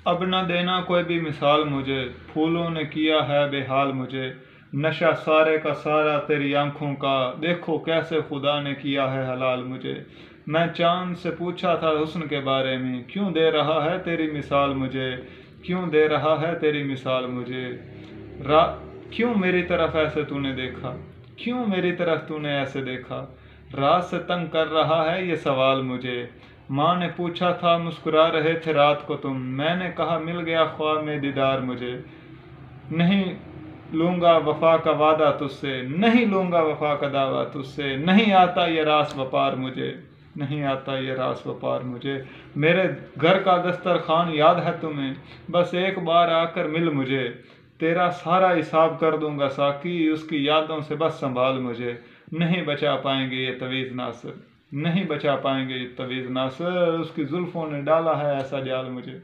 اب نہ دینا کوئی بھی مثال مجھے، پھولوں نے کیا ہے بے حال مجھے، نشہ سارے کا سارا تیری آنکھوں کا، دیکھو کیسے خدا نے کیا ہے حلال مجھے۔ میں چاند سے پوچھا تھا حسن کے بارے میں، کیوں دے رہا ہے تیری مثال مجھے، کیوں دے رہا ہے تیری مثال مجھے۔ کیوں میری طرف ایسے تو نے دیکھا، کیوں میری طرف تو نے ایسے دیکھا، رات سے تنگ کر رہا ہے یہ سوال مجھے۔ ماں نے پوچھا تھا مسکرا رہے تھے رات کو تم، میں نے کہا مل گیا خواب میں دیدار مجھے۔ نہیں لوں گا وفا کا وعدہ تجھ سے، نہیں لوں گا وفا کا دعویٰ تجھ سے، نہیں آتا یہ راس وپار مجھے، نہیں آتا یہ راس وپار مجھے۔ میرے گھر کا دسترخوان یاد ہے تمہیں، بس ایک بار آ کر مل مجھے، تیرا سارا حساب کر دوں گا ساقی، اس کی یادوں سے بس سنبھال مجھے۔ نہیں بچا پائیں گے یہ طویز ناصر، نہیں بچا پائیں گے یہ طویز ناصر، اس کی زلفوں نے ڈالا ہے ایسا جال مجھے۔